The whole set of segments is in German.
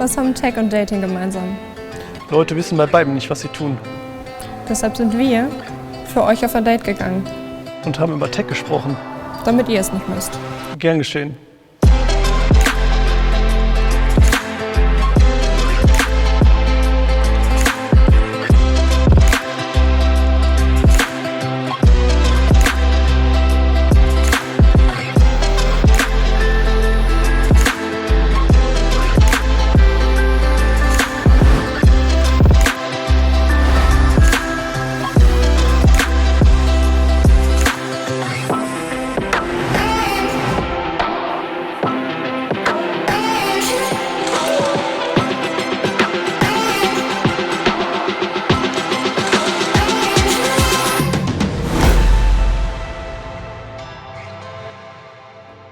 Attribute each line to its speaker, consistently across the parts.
Speaker 1: Was haben Tech und Dating gemeinsam?
Speaker 2: Leute wissen bei beiden nicht, was sie tun.
Speaker 1: Deshalb sind wir für euch auf ein Date gegangen,
Speaker 2: Und haben über Tech gesprochen.
Speaker 1: damit ihr es nicht müsst.
Speaker 2: Gern geschehen.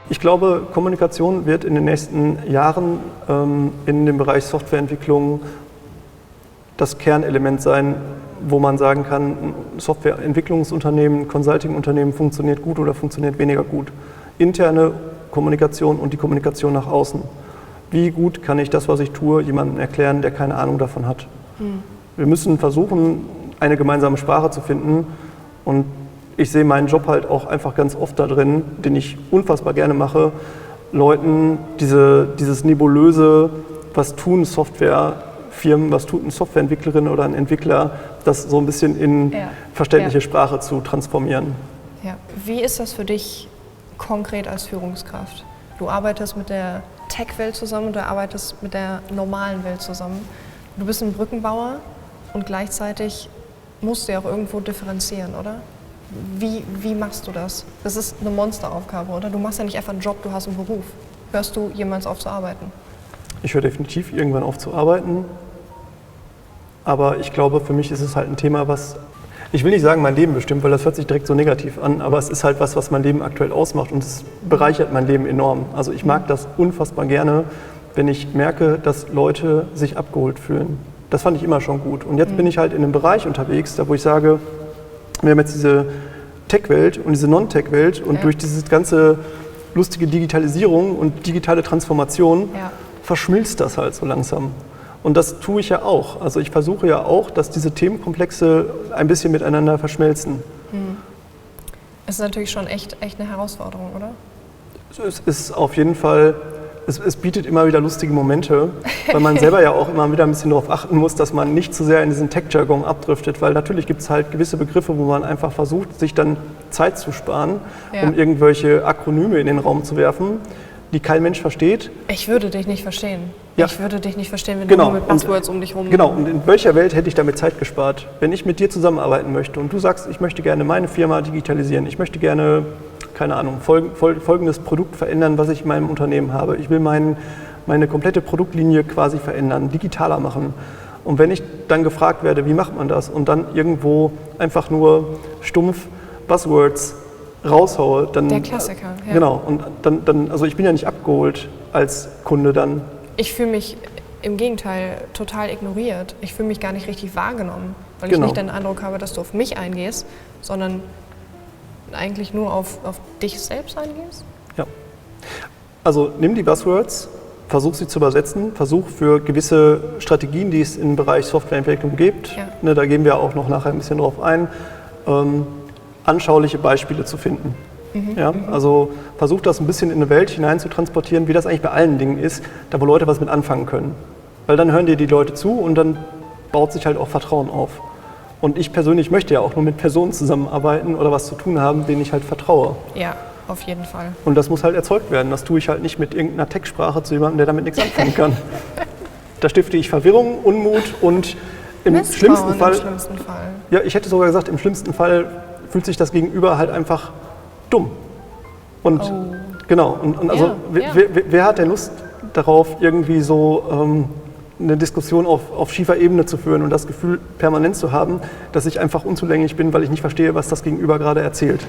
Speaker 2: Ich glaube, Kommunikation wird in den nächsten Jahren in dem Bereich Softwareentwicklung das Kernelement sein, wo man sagen kann, ein Softwareentwicklungsunternehmen, ein Consulting-Unternehmen funktioniert gut oder funktioniert weniger gut. Interne Kommunikation und die Kommunikation nach außen. Wie gut kann ich das, was ich tue, jemandem erklären, der keine Ahnung davon hat? Wir müssen versuchen, eine gemeinsame Sprache zu finden, und ich sehe meinen Job halt auch einfach ganz oft da drin, den ich unfassbar gerne mache, Leuten dieses nebulöse, was tun Softwarefirmen, was tut eine Softwareentwicklerin oder ein Entwickler, das so ein bisschen in verständliche Sprache zu transformieren.
Speaker 1: Ja. Wie ist das für dich konkret als Führungskraft? Du arbeitest mit der Tech-Welt zusammen und du arbeitest mit der normalen Welt zusammen. Du bist ein Brückenbauer und gleichzeitig musst du ja auch irgendwo differenzieren, oder? Wie machst du das? Das ist eine Monsteraufgabe, oder? Du machst ja nicht einfach einen Job, du hast einen Beruf. Hörst du jemals auf zu arbeiten?
Speaker 2: Ich höre definitiv irgendwann auf zu arbeiten, aber ich glaube, für mich ist es halt ein Thema, was, ich will nicht sagen mein Leben bestimmt, weil das hört sich direkt so negativ an, aber es ist halt was mein Leben aktuell ausmacht, und es bereichert mein Leben enorm. Also ich mag das unfassbar gerne, wenn ich merke, dass Leute sich abgeholt fühlen. Das fand ich immer schon gut. Und jetzt bin ich halt in einem Bereich unterwegs, da wo ich sage, wir haben jetzt diese Tech-Welt und diese Non-Tech-Welt, und durch diese ganze lustige Digitalisierung und digitale Transformation verschmilzt das halt so langsam. Und das tue ich ja auch. Also ich versuche ja auch, dass diese Themenkomplexe ein bisschen miteinander verschmelzen.
Speaker 1: Es ist natürlich schon echt eine Herausforderung, oder?
Speaker 2: Es ist auf jeden Fall, es bietet immer wieder lustige Momente, weil man selber ja auch immer wieder ein bisschen darauf achten muss, dass man nicht zu sehr in diesen Tech-Jargon abdriftet, weil natürlich gibt es halt gewisse Begriffe, wo man einfach versucht, sich dann Zeit zu sparen, um irgendwelche Akronyme in den Raum zu werfen, die kein Mensch versteht. Ich würde dich nicht verstehen.
Speaker 1: Ja. Ich würde dich nicht verstehen, wenn du nur mit Buzzwords um dich rum...
Speaker 2: Genau, und in welcher Welt hätte ich damit Zeit gespart? Wenn ich mit dir zusammenarbeiten möchte und du sagst, ich möchte gerne meine Firma digitalisieren, ich möchte gerne, keine Ahnung, folgendes Produkt verändern, was ich in meinem Unternehmen habe. Ich will meine komplette Produktlinie quasi verändern, digitaler machen. Und wenn ich dann gefragt werde, wie macht man das, und dann irgendwo einfach nur stumpf Buzzwords raushaue, dann...
Speaker 1: Der Klassiker, ja.
Speaker 2: Genau, und dann, also ich bin ja nicht abgeholt als Kunde dann.
Speaker 1: Ich fühle mich im Gegenteil total ignoriert. Ich fühle mich gar nicht richtig wahrgenommen, weil ich nicht den Eindruck habe, dass du auf mich eingehst, sondern eigentlich nur auf dich selbst eingehst.
Speaker 2: Ja. Also nimm die Buzzwords, versuch sie zu übersetzen, versuch für gewisse Strategien, die es im Bereich Softwareentwicklung gibt, ne, da gehen wir auch noch nachher ein bisschen drauf ein, anschauliche Beispiele zu finden. Also versuch das ein bisschen in eine Welt hinein zu transportieren, wie das eigentlich bei allen Dingen ist, da wo Leute was mit anfangen können. Weil dann hören dir die Leute zu und dann baut sich halt auch Vertrauen auf. Und ich persönlich möchte ja auch nur mit Personen zusammenarbeiten oder was zu tun haben, denen ich halt vertraue.
Speaker 1: Ja, auf jeden Fall.
Speaker 2: Und das muss halt erzeugt werden. Das tue ich halt nicht mit irgendeiner Tech-Sprache zu jemandem, der damit nichts anfangen kann. Da stifte ich Verwirrung, Unmut und im schlimmsten Fall... Ja, ich hätte sogar gesagt, im schlimmsten Fall fühlt sich das Gegenüber halt einfach dumm. Und genau, und also wer hat denn Lust darauf, irgendwie so eine Diskussion auf schiefer Ebene zu führen und das Gefühl permanent zu haben, dass ich einfach unzulänglich bin, weil ich nicht verstehe, was das Gegenüber gerade erzählt.